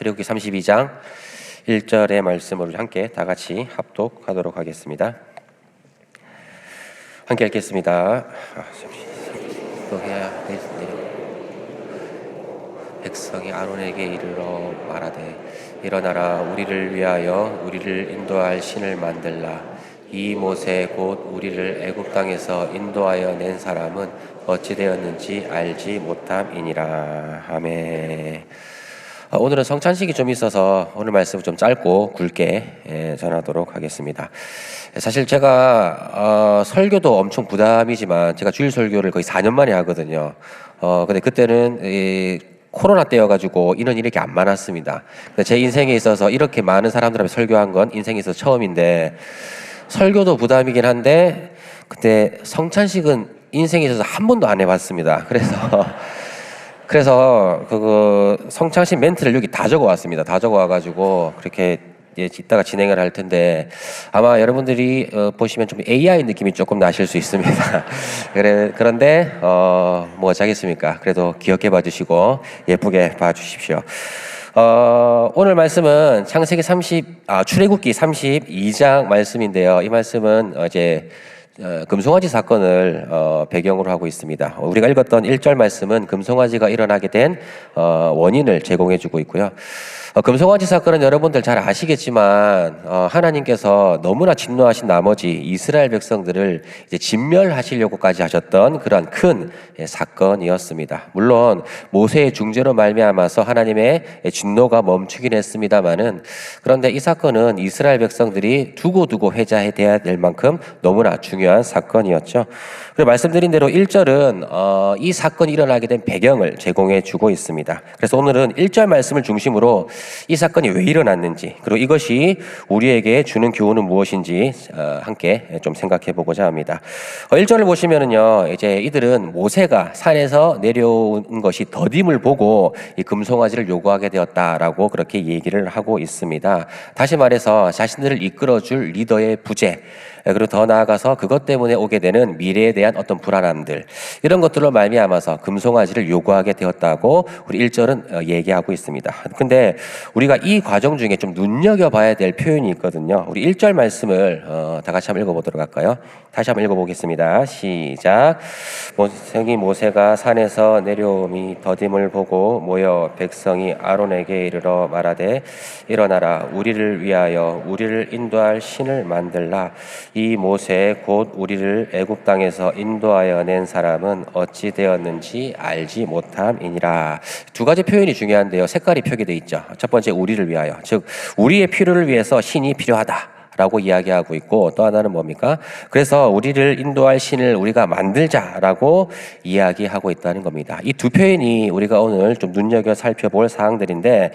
출애굽기 32장 1절의 말씀을 함께 다 같이 합독하도록 하겠습니다. 함께 읽겠습니다. 백성이 아론에게 이르러 말하되 일어나라, 우리를 위하여 우리를 인도할 신을 만들라. 이 모세 곧 우리를 애굽 땅에서 인도하여 낸 사람은 어찌 되었는지 알지 못함이니라. 아멘. 오늘은 성찬식이 좀 있어서 오늘 말씀을 좀 짧고 굵게 전하도록 하겠습니다. 사실 제가 설교도 엄청 부담이지만 제가 주일 설교를 거의 4년 만에 하거든요. 근데 그때는 코로나 때여가지고 인원이 이렇게 안 많았습니다. 제 인생에 있어서 이렇게 많은 사람들 앞에 설교한 건 인생에 있어서 처음인데, 설교도 부담이긴 한데 그때 성찬식은 인생에 있어서 한 번도 안 해봤습니다. 그래서 그 성찬식 멘트를 여기 다 적어왔습니다. 다 적어와가지고 그렇게 이따가 진행을 할 텐데, 아마 여러분들이 보시면 좀 AI 느낌이 조금 나실 수 있습니다. 그런데 뭐 자겠습니까? 그래도 귀엽게 봐주시고 예쁘게 봐주십시오. 오늘 말씀은 출애굽기 32장 말씀인데요. 이 말씀은 이제 금송아지 사건을 배경으로 하고 있습니다. 우리가 읽었던 1절 말씀은 금송아지가 일어나게 된 원인을 제공해주고 있고요. 금송아지 사건은 여러분들 잘 아시겠지만 하나님께서 너무나 진노하신 나머지 이스라엘 백성들을 이제 진멸하시려고까지 하셨던 그런 큰 사건이었습니다. 물론 모세의 중재로 말미암아서 하나님의 진노가 멈추긴 했습니다만은, 그런데 이 사건은 이스라엘 백성들이 두고두고 회자해야 될 만큼 너무나 중요한 사건이었죠. 그리고 말씀드린 대로 1절은 이 사건이 일어나게 된 배경을 제공해 주고 있습니다. 그래서 오늘은 1절 말씀을 중심으로 이 사건이 왜 일어났는지, 그리고 이것이 우리에게 주는 교훈은 무엇인지 함께 좀 생각해 보고자 합니다. 1절을 보시면은요, 이제 이들은 모세가 산에서 내려온 것이 더딤을 보고 이 금송아지를 요구하게 되었다라고 그렇게 얘기를 하고 있습니다. 다시 말해서 자신들을 이끌어줄 리더의 부재, 그리고 더 나아가서 그것 때문에 오게 되는 미래에 대한 어떤 불안함들, 이런 것들로 말미암아서 금송아지를 요구하게 되었다고 우리 1절은 얘기하고 있습니다. 근데 우리가 이 과정 중에 좀 눈여겨봐야 될 표현이 있거든요. 우리 1절 말씀을 다 같이 한번 읽어보도록 할까요? 다시 한번 읽어보겠습니다. 시작. 모세가 산에서 내려오미 더딤을 보고 모여 백성이 아론에게 이르러 말하되 일어나라, 우리를 위하여 우리를 인도할 신을 만들라. 이 모세 곧 우리를 애굽 땅에서 인도하여 낸 사람은 어찌 되었는지 알지 못함이니라. 두 가지 표현이 중요한데요, 색깔이 표기되어 있죠. 첫 번째, 우리를 위하여, 즉 우리의 필요를 위해서 신이 필요하다 라고 이야기하고 있고, 또 하나는 뭡니까? 그래서 우리를 인도할 신을 우리가 만들자라고 이야기하고 있다는 겁니다. 이 두 표현이 우리가 오늘 좀 눈여겨 살펴볼 사항들인데,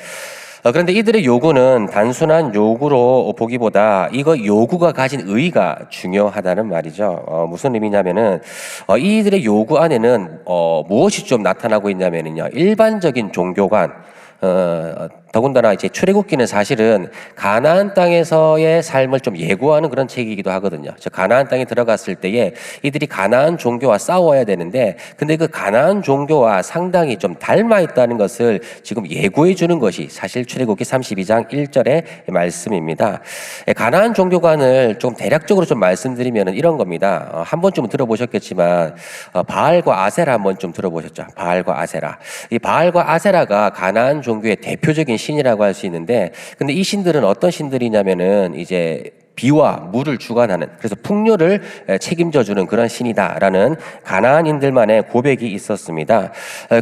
그런데 이들의 요구는 단순한 요구로 보기보다 이거 요구가 가진 의의가 중요하다는 말이죠. 무슨 의미냐면은 이들의 요구 안에는 무엇이 좀 나타나고 있냐면은요, 일반적인 종교관, 더군다나 이제 출애굽기는 사실은 가나안 땅에서의 삶을 좀 예고하는 그런 책이기도 하거든요. 즉 가나안 땅에 들어갔을 때에 이들이 가나안 종교와 싸워야 되는데, 근데 그 가나안 종교와 상당히 좀 닮아 있다는 것을 지금 예고해 주는 것이 사실 출애굽기 32장 1절의 말씀입니다. 가나안 종교관을 좀 대략적으로 좀 말씀드리면 이런 겁니다. 한 번쯤은 들어보셨겠지만 바알과 아세라 한번 좀 들어보셨죠? 바알과 아세라. 이 바알과 아세라가 가나안 종교의 대표적인 신이라고 할 수 있는데, 근데 이 신들은 어떤 신들이냐면은 이제 비와 물을 주관하는, 그래서 풍요를 책임져주는 그런 신이다라는 가나안인들만의 고백이 있었습니다.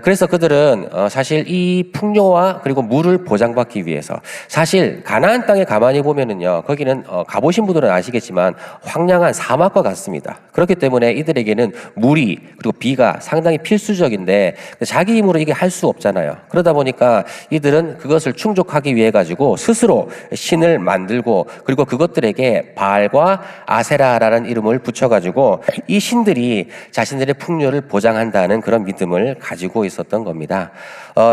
그래서 그들은 사실 이 풍요와 그리고 물을 보장받기 위해서, 사실 가나안 땅에 가만히 보면은요, 거기는 가보신 분들은 아시겠지만 황량한 사막과 같습니다. 그렇기 때문에 이들에게는 물이 그리고 비가 상당히 필수적인데 자기 힘으로 이게 할 수 없잖아요. 그러다 보니까 이들은 그것을 충족하기 위해 가지고 스스로 신을 만들고, 그리고 그것들에게 신들에게 바알과 아세라라는 이름을 붙여가지고 이 신들이 자신들의 풍요를 보장한다는 그런 믿음을 가지고 있었던 겁니다.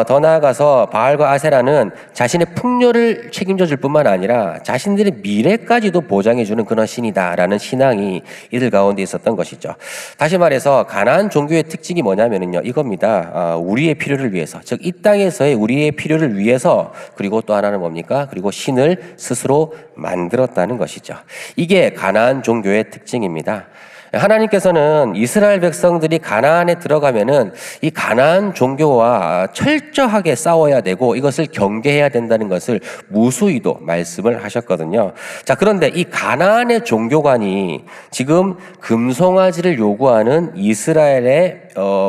더 나아가서 바알과 아세라는 자신의 풍요를 책임져 줄 뿐만 아니라 자신들의 미래까지도 보장해주는 그런 신이다라는 신앙이 이들 가운데 있었던 것이죠. 다시 말해서 가나안 종교의 특징이 뭐냐면요, 이겁니다. 우리의 필요를 위해서, 즉 이 땅에서의 우리의 필요를 위해서, 그리고 또 하나는 뭡니까? 그리고 신을 스스로 만들었다는 것이죠. 이게 가나안 종교의 특징입니다. 하나님께서는 이스라엘 백성들이 가나안에 들어가면은 이 가나안 종교와 철저하게 싸워야 되고 이것을 경계해야 된다는 것을 무수히도 말씀을 하셨거든요. 자, 그런데 이 가나안의 종교관이 지금 금송아지를 요구하는 이스라엘의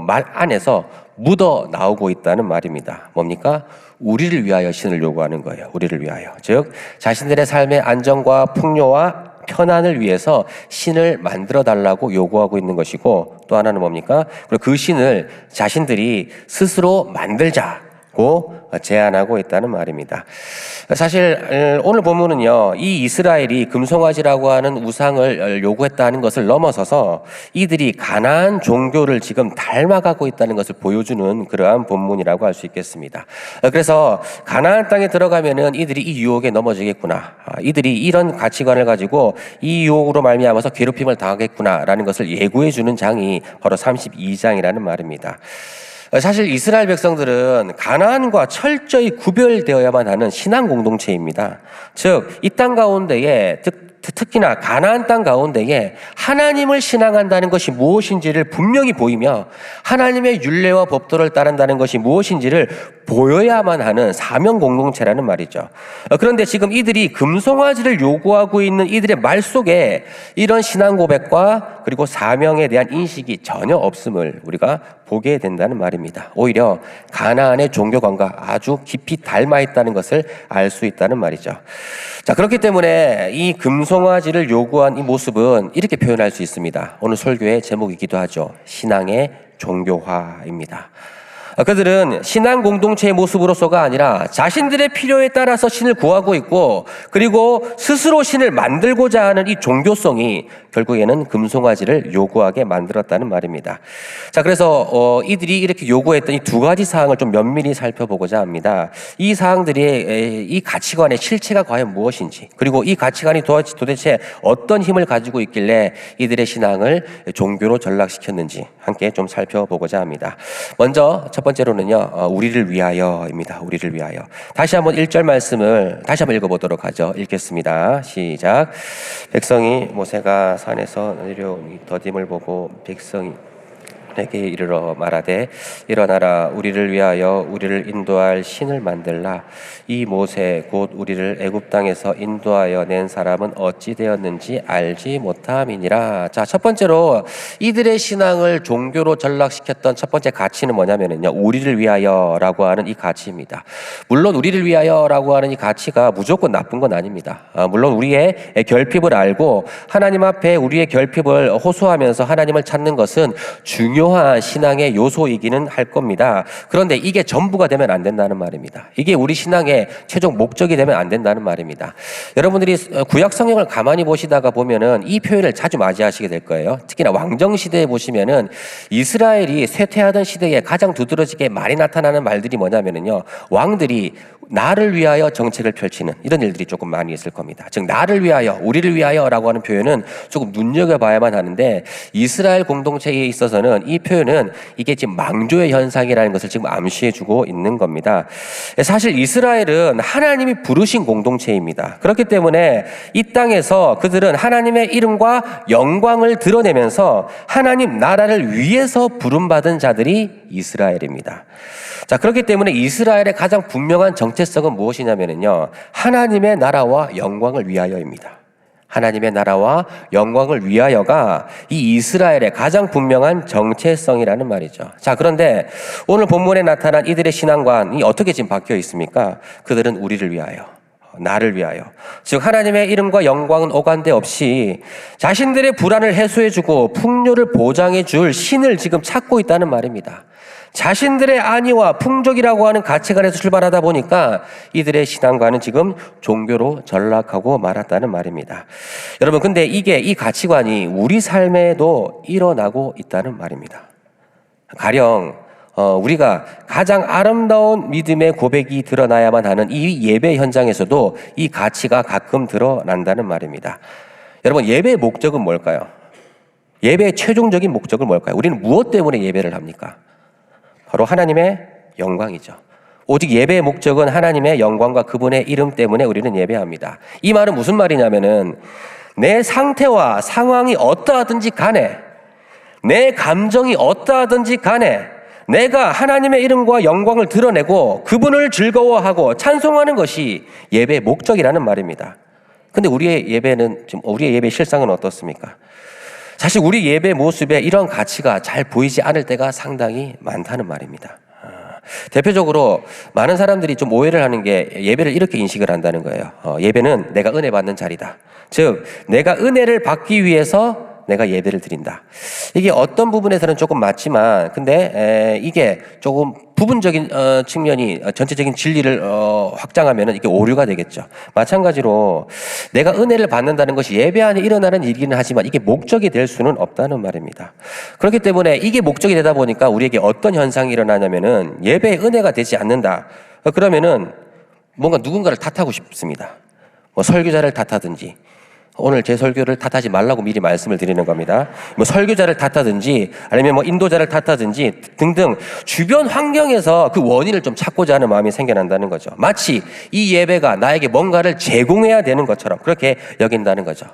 말 안에서 묻어 나오고 있다는 말입니다. 뭡니까? 우리를 위하여 신을 요구하는 거예요. 우리를 위하여. 즉 자신들의 삶의 안정과 풍요와 편안을 위해서 신을 만들어 달라고 요구하고 있는 것이고, 또 하나는 뭡니까? 그리고 그 신을 자신들이 스스로 만들자고 제안하고 있다는 말입니다. 사실 오늘 본문은요, 이 이스라엘이 금송아지라고 하는 우상을 요구했다는 것을 넘어서서 이들이 가나안 종교를 지금 닮아가고 있다는 것을 보여주는 그러한 본문이라고 할 수 있겠습니다. 그래서 가나안 땅에 들어가면은 이들이 이 유혹에 넘어지겠구나, 이들이 이런 가치관을 가지고 이 유혹으로 말미암아서 괴롭힘을 당하겠구나라는 것을 예고해 주는 장이 바로 32장이라는 말입니다. 사실 이스라엘 백성들은 가나안과 철저히 구별되어야만 하는 신앙 공동체입니다. 즉, 이 땅 가운데에 특히나 가나안 땅 가운데에 하나님을 신앙한다는 것이 무엇인지를 분명히 보이며 하나님의 율례와 법도를 따른다는 것이 무엇인지를 보여야만 하는 사명 공동체라는 말이죠. 그런데 지금 이들이 금송아지를 요구하고 있는 이들의 말 속에 이런 신앙 고백과 그리고 사명에 대한 인식이 전혀 없음을 우리가 보게 된다는 말입니다. 오히려 가나안의 종교관과 아주 깊이 닮아 있다는 것을 알 수 있다는 말이죠. 자, 그렇기 때문에 이 금송아지를 요구한 이 모습은 이렇게 표현할 수 있습니다. 오늘 설교의 제목이기도 하죠. 신앙의 종교화입니다. 그들은 신앙 공동체의 모습으로서가 아니라 자신들의 필요에 따라서 신을 구하고 있고, 그리고 스스로 신을 만들고자 하는 이 종교성이 결국에는 금송아지를 요구하게 만들었다는 말입니다. 자, 그래서 이들이 이렇게 요구했던 이 두 가지 사항을 좀 면밀히 살펴보고자 합니다. 이 사항들이 이 가치관의 실체가 과연 무엇인지, 그리고 이 가치관이 도대체 어떤 힘을 가지고 있길래 이들의 신앙을 종교로 전락시켰는지 함께 좀 살펴보고자 합니다. 먼저 첫 번째로는요, 우리를 위하여입니다. 우리를 위하여. 다시 한번 1절 말씀을 다시 한번 읽어보도록 하죠. 읽겠습니다. 시작. 백성이 모세가 산에서 내려오니 더딤을 보고 백성이 내게 이르러 말하되 일어나라, 우리를 위하여 우리를 인도할 신을 만들라. 이 모세 곧 우리를 애굽 땅에서 인도하여 낸 사람은 어찌 되었는지 알지 못함이니라. 자, 첫 번째로 이들의 신앙을 종교로 전락시켰던 첫 번째 가치는 뭐냐면요, 우리를 위하여라고 하는 이 가치입니다. 물론 우리를 위하여라고 하는 이 가치가 무조건 나쁜 건 아닙니다. 물론 우리의 결핍을 알고 하나님 앞에 우리의 결핍을 호소하면서 하나님을 찾는 것은 중요한 신앙의 요소이기는 할 겁니다. 그런데 이게 전부가 되면 안 된다는 말입니다. 이게 우리 신앙의 최종 목적이 되면 안 된다는 말입니다. 여러분들이 구약 성경을 가만히 보시다가 보면은 이 표현을 자주 맞이하시게 될 거예요. 특히나 왕정 시대에 보시면은 이스라엘이 쇠퇴하던 시대에 가장 두드러지게 많이 나타나는 말들이 뭐냐면은요, 왕들이 나를 위하여 정책을 펼치는 이런 일들이 조금 많이 있을 겁니다. 즉 나를 위하여, 우리를 위하여라고 하는 표현은 조금 눈여겨봐야만 하는데, 이스라엘 공동체에 있어서는 이 표현은 이게 지금 망조의 현상이라는 것을 지금 암시해주고 있는 겁니다. 사실 이스라엘은 하나님이 부르신 공동체입니다. 그렇기 때문에 이 땅에서 그들은 하나님의 이름과 영광을 드러내면서 하나님 나라를 위해서 부름받은 자들이 이스라엘입니다. 자, 그렇기 때문에 이스라엘의 가장 분명한 정체성은 무엇이냐면요, 하나님의 나라와 영광을 위하여입니다. 하나님의 나라와 영광을 위하여가 이 이스라엘의 가장 분명한 정체성이라는 말이죠. 자, 그런데 오늘 본문에 나타난 이들의 신앙관이 어떻게 지금 바뀌어 있습니까? 그들은 우리를 위하여, 나를 위하여. 즉 하나님의 이름과 영광은 오간데 없이 자신들의 불안을 해소해주고 풍요를 보장해줄 신을 지금 찾고 있다는 말입니다. 자신들의 안위와 풍족이라고 하는 가치관에서 출발하다 보니까 이들의 신앙과는 지금 종교로 전락하고 말았다는 말입니다. 여러분, 근데 이 가치관이 우리 삶에도 일어나고 있다는 말입니다. 가령 우리가 가장 아름다운 믿음의 고백이 드러나야만 하는 이 예배 현장에서도 이 가치가 가끔 드러난다는 말입니다. 여러분, 예배의 목적은 뭘까요? 예배의 최종적인 목적은 뭘까요? 우리는 무엇 때문에 예배를 합니까? 바로 하나님의 영광이죠. 오직 예배의 목적은 하나님의 영광과 그분의 이름 때문에 우리는 예배합니다. 이 말은 무슨 말이냐면은 내 상태와 상황이 어떠하든지 간에, 내 감정이 어떠하든지 간에 내가 하나님의 이름과 영광을 드러내고 그분을 즐거워하고 찬송하는 것이 예배의 목적이라는 말입니다. 근데 우리의 예배 실상은 어떻습니까? 사실 우리 예배 모습에 이런 가치가 잘 보이지 않을 때가 상당히 많다는 말입니다. 대표적으로 많은 사람들이 좀 오해를 하는 게 예배를 이렇게 인식을 한다는 거예요. 예배는 내가 은혜 받는 자리다. 즉 내가 은혜를 받기 위해서 내가 예배를 드린다. 이게 어떤 부분에서는 조금 맞지만, 근데 이게 조금 부분적인 측면이 전체적인 진리를 확장하면 이게 오류가 되겠죠. 마찬가지로 내가 은혜를 받는다는 것이 예배 안에 일어나는 일이긴 하지만 이게 목적이 될 수는 없다는 말입니다. 그렇기 때문에 이게 목적이 되다 보니까 우리에게 어떤 현상이 일어나냐면은 예배의 은혜가 되지 않는다. 그러면은 뭔가 누군가를 탓하고 싶습니다. 뭐 설교자를 탓하든지, 오늘 제 설교를 탓하지 말라고 미리 말씀을 드리는 겁니다. 뭐 설교자를 탓하든지 아니면 뭐 인도자를 탓하든지 등등 주변 환경에서 그 원인을 좀 찾고자 하는 마음이 생겨난다는 거죠. 마치 이 예배가 나에게 뭔가를 제공해야 되는 것처럼 그렇게 여긴다는 거죠.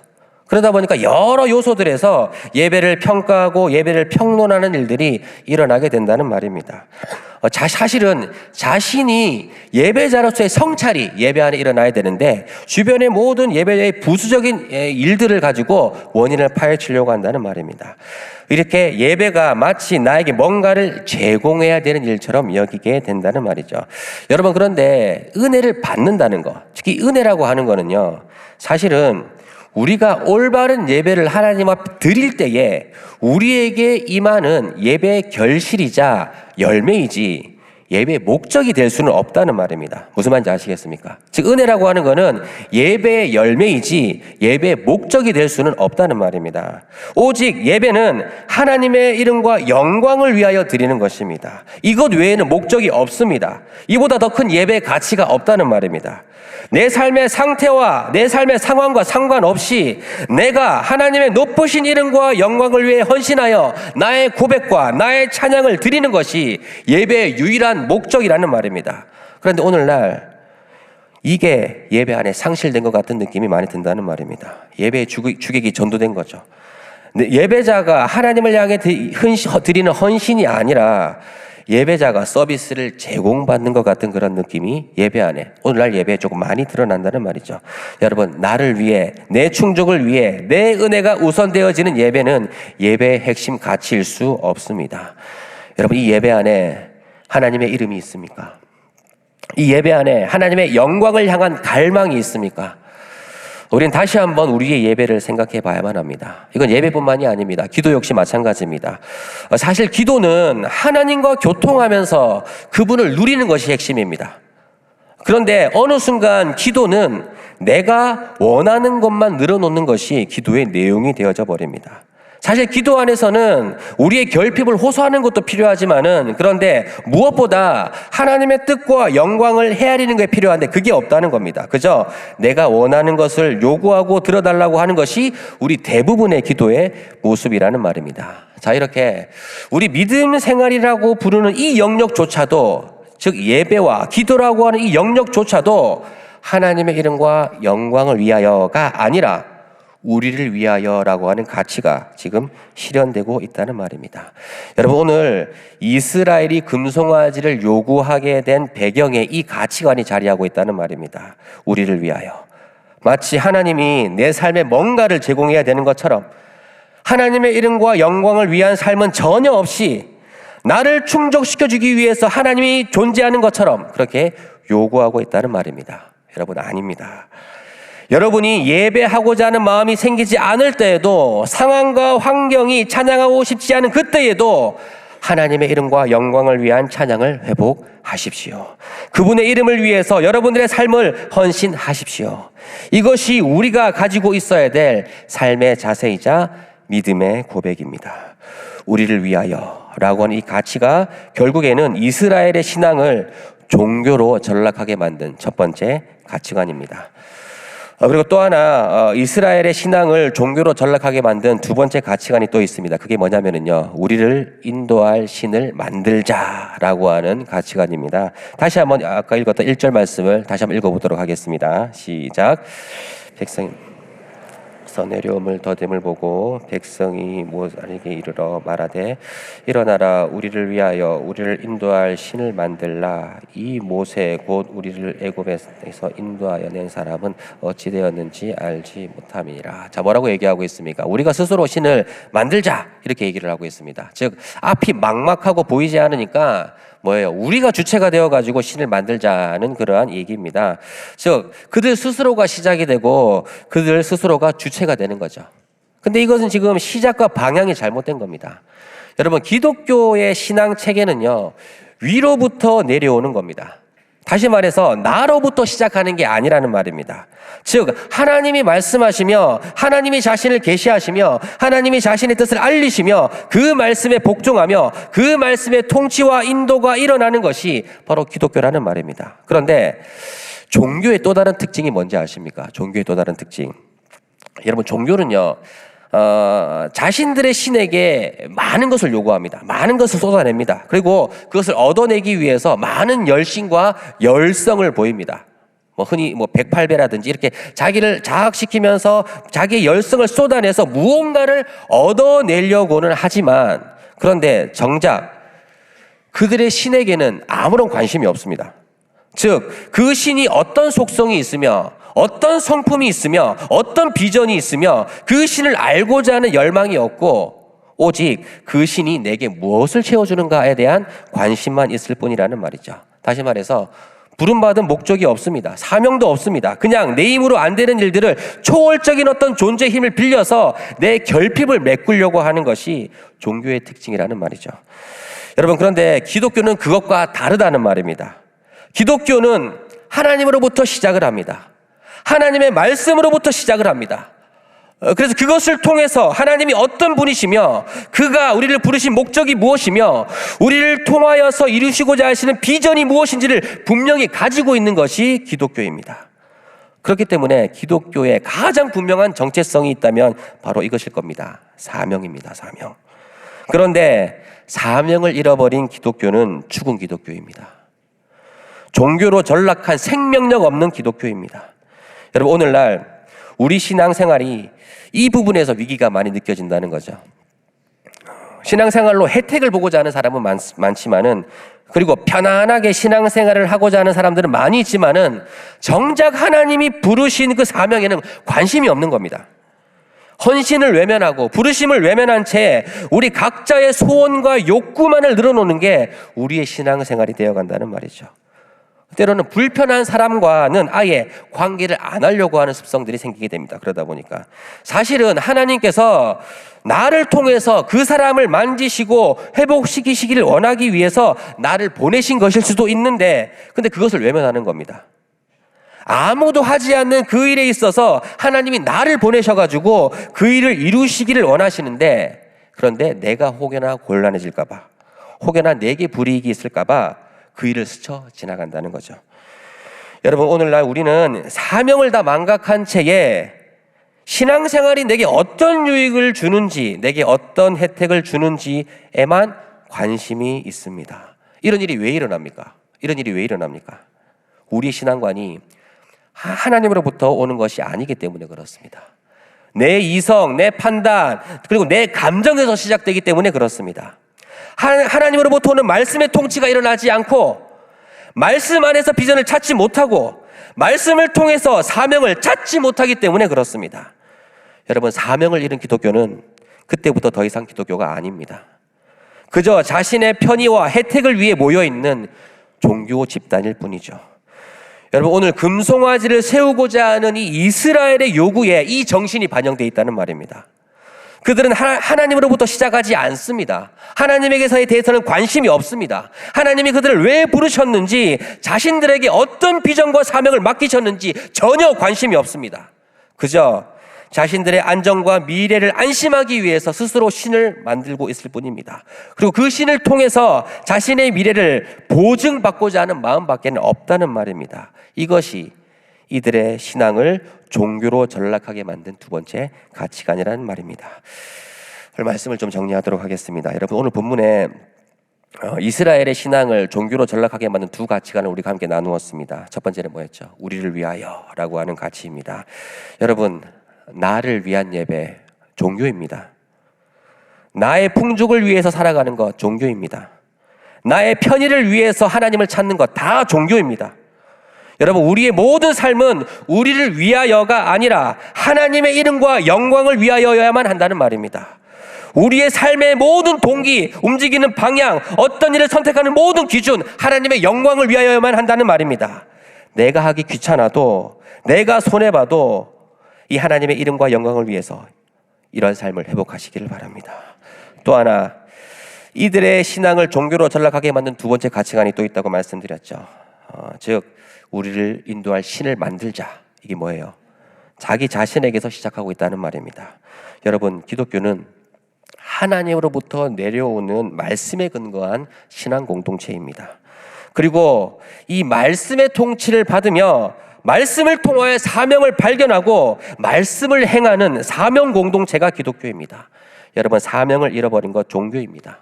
그러다 보니까 여러 요소들에서 예배를 평가하고 예배를 평론하는 일들이 일어나게 된다는 말입니다. 사실은 자신이 예배자로서의 성찰이 예배 안에 일어나야 되는데 주변의 모든 예배의 부수적인 일들을 가지고 원인을 파헤치려고 한다는 말입니다. 이렇게 예배가 마치 나에게 뭔가를 제공해야 되는 일처럼 여기게 된다는 말이죠. 여러분, 그런데 은혜를 받는다는 것, 특히 은혜라고 하는 거는요, 사실은 우리가 올바른 예배를 하나님 앞에 드릴 때에 우리에게 임하는 예배의 결실이자 열매이지 예배의 목적이 될 수는 없다는 말입니다. 무슨 말인지 아시겠습니까? 즉 은혜라고 하는 것은 예배의 열매이지 예배의 목적이 될 수는 없다는 말입니다. 오직 예배는 하나님의 이름과 영광을 위하여 드리는 것입니다. 이것 외에는 목적이 없습니다. 이보다 더 큰 예배의 가치가 없다는 말입니다. 내 삶의 상태와 내 삶의 상황과 상관없이 내가 하나님의 높으신 이름과 영광을 위해 헌신하여 나의 고백과 나의 찬양을 드리는 것이 예배의 유일한 목적이라는 말입니다. 그런데 오늘날 이게 예배 안에 상실된 것 같은 느낌이 많이 든다는 말입니다. 예배의 주객이 전도된 거죠. 예배자가 하나님을 향해 드리는 헌신이 아니라 예배자가 서비스를 제공받는 것 같은 그런 느낌이 예배 안에, 오늘날 예배에 조금 많이 드러난다는 말이죠. 여러분, 나를 위해, 내 충족을 위해 내 은혜가 우선되어지는 예배는 예배의 핵심 가치일 수 없습니다. 여러분, 이 예배 안에 하나님의 이름이 있습니까? 이 예배 안에 하나님의 영광을 향한 갈망이 있습니까? 우리는 다시 한번 우리의 예배를 생각해 봐야만 합니다. 이건 예배뿐만이 아닙니다. 기도 역시 마찬가지입니다. 사실 기도는 하나님과 교통하면서 그분을 누리는 것이 핵심입니다. 그런데 어느 순간 기도는 내가 원하는 것만 늘어놓는 것이 기도의 내용이 되어져 버립니다. 사실 기도 안에서는 우리의 결핍을 호소하는 것도 필요하지만은, 그런데 무엇보다 하나님의 뜻과 영광을 헤아리는 게 필요한데 그게 없다는 겁니다. 그저 내가 원하는 것을 요구하고 들어달라고 하는 것이 우리 대부분의 기도의 모습이라는 말입니다. 자, 이렇게 우리 믿음 생활이라고 부르는 이 영역조차도, 즉 예배와 기도라고 하는 이 영역조차도 하나님의 이름과 영광을 위하여가 아니라 우리를 위하여라고 하는 가치가 지금 실현되고 있다는 말입니다. 여러분, 오늘 이스라엘이 금송아지를 요구하게 된 배경에 이 가치관이 자리하고 있다는 말입니다. 우리를 위하여. 마치 하나님이 내 삶에 뭔가를 제공해야 되는 것처럼 하나님의 이름과 영광을 위한 삶은 전혀 없이 나를 충족시켜주기 위해서 하나님이 존재하는 것처럼 그렇게 요구하고 있다는 말입니다. 여러분, 아닙니다. 여러분이 예배하고자 하는 마음이 생기지 않을 때에도, 상황과 환경이 찬양하고 싶지 않은 그때에도 하나님의 이름과 영광을 위한 찬양을 회복하십시오. 그분의 이름을 위해서 여러분들의 삶을 헌신하십시오. 이것이 우리가 가지고 있어야 될 삶의 자세이자 믿음의 고백입니다. 우리를 위하여 라고 하는 이 가치가 결국에는 이스라엘의 신앙을 종교로 전락하게 만든 첫 번째 가치관입니다. 그리고 또 하나 이스라엘의 신앙을 종교로 전락하게 만든 두 번째 가치관이 또 있습니다. 그게 뭐냐면요, 우리를 인도할 신을 만들자라고 하는 가치관입니다. 다시 한번 아까 읽었던 1절 말씀을 다시 한번 읽어보도록 하겠습니다. 시작. 백성이 내려옴을 더듬을 보고 백성이 모세에게 이르러 말하되 일어나라, 우리를 위하여 우리를 인도할 신을 만들라. 이 모세 곧 우리를 애굽에서 인도하여 낸 사람은 어찌 되었는지 알지 못함이니라. 자, 뭐라고 얘기하고 있습니까? 우리가 스스로 신을 만들자, 이렇게 얘기를 하고 있습니다. 즉 앞이 막막하고 보이지 않으니까 뭐예요? 우리가 주체가 되어가지고 신을 만들자는 그러한 얘기입니다. 즉 그들 스스로가 시작이 되고 그들 스스로가 주체가 되는 거죠. 근데 이것은 지금 시작과 방향이 잘못된 겁니다. 여러분, 기독교의 신앙 체계는요, 위로부터 내려오는 겁니다. 다시 말해서 나로부터 시작하는 게 아니라는 말입니다. 즉 하나님이 말씀하시며 하나님이 자신을 계시하시며 하나님이 자신의 뜻을 알리시며 그 말씀에 복종하며 그 말씀의 통치와 인도가 일어나는 것이 바로 기독교라는 말입니다. 그런데 종교의 또 다른 특징이 뭔지 아십니까? 종교의 또 다른 특징. 여러분, 종교는요, 자신들의 신에게 많은 것을 요구합니다. 많은 것을 쏟아냅니다. 그리고 그것을 얻어내기 위해서 많은 열심과 열성을 보입니다. 흔히 108배라든지 이렇게 자기를 자학시키면서 자기의 열성을 쏟아내서 무언가를 얻어내려고는 하지만, 그런데 정작 그들의 신에게는 아무런 관심이 없습니다. 즉 그 신이 어떤 속성이 있으며 어떤 성품이 있으며 어떤 비전이 있으며 그 신을 알고자 하는 열망이 없고 오직 그 신이 내게 무엇을 채워주는가에 대한 관심만 있을 뿐이라는 말이죠. 다시 말해서 부름받은 목적이 없습니다. 사명도 없습니다. 그냥 내 힘으로 안 되는 일들을 초월적인 어떤 존재의 힘을 빌려서 내 결핍을 메꾸려고 하는 것이 종교의 특징이라는 말이죠. 여러분, 그런데 기독교는 그것과 다르다는 말입니다. 기독교는 하나님으로부터 시작을 합니다. 하나님의 말씀으로부터 시작을 합니다. 그래서 그것을 통해서 하나님이 어떤 분이시며 그가 우리를 부르신 목적이 무엇이며 우리를 통하여서 이루시고자 하시는 비전이 무엇인지를 분명히 가지고 있는 것이 기독교입니다. 그렇기 때문에 기독교의 가장 분명한 정체성이 있다면 바로 이것일 겁니다. 사명입니다. 사명. 그런데 사명을 잃어버린 기독교는 죽은 기독교입니다. 종교로 전락한 생명력 없는 기독교입니다. 여러분, 오늘날 우리 신앙생활이 이 부분에서 위기가 많이 느껴진다는 거죠. 신앙생활로 혜택을 보고자 하는 사람은 많지만은, 그리고 편안하게 신앙생활을 하고자 하는 사람들은 많이 있지만은 정작 하나님이 부르신 그 사명에는 관심이 없는 겁니다. 헌신을 외면하고 부르심을 외면한 채 우리 각자의 소원과 욕구만을 늘어놓는 게 우리의 신앙생활이 되어간다는 말이죠. 때로는 불편한 사람과는 아예 관계를 안 하려고 하는 습성들이 생기게 됩니다. 그러다 보니까 사실은 하나님께서 나를 통해서 그 사람을 만지시고 회복시키시기를 원하기 위해서 나를 보내신 것일 수도 있는데, 근데 그것을 외면하는 겁니다. 아무도 하지 않는 그 일에 있어서 하나님이 나를 보내셔가지고 그 일을 이루시기를 원하시는데, 그런데 내가 혹여나 곤란해질까봐, 혹여나 내게 불이익이 있을까봐 그 일을 스쳐 지나간다는 거죠. 여러분, 오늘날 우리는 사명을 다 망각한 채에 신앙생활이 내게 어떤 유익을 주는지, 내게 어떤 혜택을 주는지에만 관심이 있습니다. 이런 일이 왜 일어납니까? 이런 일이 왜 일어납니까? 우리의 신앙관이 하나님으로부터 오는 것이 아니기 때문에 그렇습니다. 내 이성, 내 판단, 그리고 내 감정에서 시작되기 때문에 그렇습니다. 하나님으로부터 오는 말씀의 통치가 일어나지 않고 말씀 안에서 비전을 찾지 못하고 말씀을 통해서 사명을 찾지 못하기 때문에 그렇습니다. 여러분, 사명을 잃은 기독교는 그때부터 더 이상 기독교가 아닙니다. 그저 자신의 편의와 혜택을 위해 모여있는 종교 집단일 뿐이죠. 여러분, 오늘 금송아지를 세우고자 하는 이 이스라엘의 요구에 이 정신이 반영되어 있다는 말입니다. 그들은 하나님으로부터 시작하지 않습니다. 하나님에게서에 대해서는 관심이 없습니다. 하나님이 그들을 왜 부르셨는지, 자신들에게 어떤 비전과 사명을 맡기셨는지 전혀 관심이 없습니다. 그저 자신들의 안정과 미래를 안심하기 위해서 스스로 신을 만들고 있을 뿐입니다. 그리고 그 신을 통해서 자신의 미래를 보증받고자 하는 마음밖에는 없다는 말입니다. 이것이 이들의 신앙을 종교로 전락하게 만든 두 번째 가치관이라는 말입니다. 오늘 말씀을 좀 정리하도록 하겠습니다. 여러분, 오늘 본문에 이스라엘의 신앙을 종교로 전락하게 만든 두 가치관을 우리가 함께 나누었습니다. 첫 번째는 뭐였죠? 우리를 위하여라고 하는 가치입니다. 여러분, 나를 위한 예배, 종교입니다. 나의 풍족을 위해서 살아가는 것, 종교입니다. 나의 편의를 위해서 하나님을 찾는 것, 다 종교입니다. 여러분, 우리의 모든 삶은 우리를 위하여가 아니라 하나님의 이름과 영광을 위하여야만 한다는 말입니다. 우리의 삶의 모든 동기, 움직이는 방향, 어떤 일을 선택하는 모든 기준, 하나님의 영광을 위하여야만 한다는 말입니다. 내가 하기 귀찮아도, 내가 손해봐도 이 하나님의 이름과 영광을 위해서 이런 삶을 회복하시기를 바랍니다. 또 하나, 이들의 신앙을 종교로 전락하게 만든 두 번째 가치관이 또 있다고 말씀드렸죠. 즉 우리를 인도할 신을 만들자. 이게 뭐예요? 자기 자신에게서 시작하고 있다는 말입니다. 여러분, 기독교는 하나님으로부터 내려오는 말씀에 근거한 신앙 공동체입니다. 그리고 이 말씀의 통치를 받으며 말씀을 통하여 사명을 발견하고 말씀을 행하는 사명 공동체가 기독교입니다. 여러분, 사명을 잃어버린 것 종교입니다.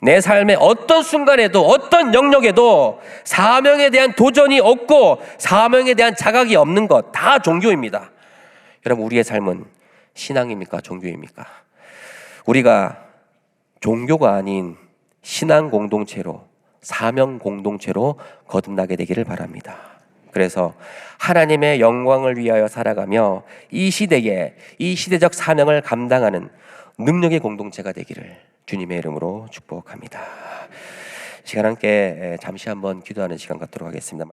내 삶의 어떤 순간에도 어떤 영역에도 사명에 대한 도전이 없고 사명에 대한 자각이 없는 것, 다 종교입니다. 여러분, 우리의 삶은 신앙입니까? 종교입니까? 우리가 종교가 아닌 신앙 공동체로, 사명 공동체로 거듭나게 되기를 바랍니다. 그래서 하나님의 영광을 위하여 살아가며 이 시대에 이 시대적 사명을 감당하는 능력의 공동체가 되기를 주님의 이름으로 축복합니다. 시간 함께 잠시 한번 기도하는 시간 갖도록 하겠습니다.